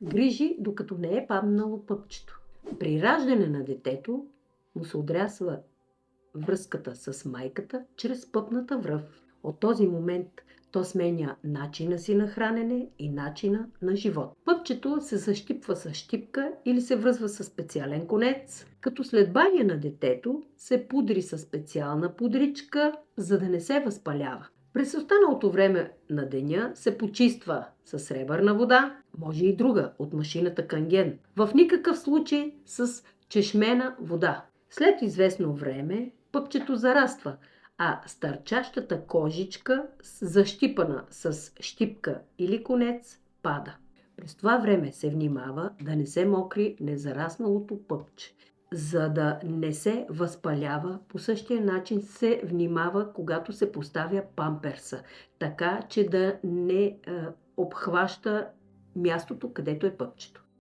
Грижи, докато не е паднало пъпчето. При раждане на детето му се отрясва връзката с майката чрез пъпната връв. От този момент то сменя начина си на хранене и начина на живот. Пъпчето се защипва с щипка или се връзва с специален конец, като след баня на детето се пудри с специална пудричка, за да не се възпалява. През останалото време на деня се почиства с сребърна вода, може и друга от машината Канген. В никакъв случай с чешмена вода. След известно време пъпчето зараства, а стърчащата кожичка, защипана с щипка или конец, пада. През това време се внимава да не се мокри незарасналото пъпче. За да не се възпалява, по същия начин се внимава, когато се поставя памперса, така че да не обхваща мястото, където е пъпчето.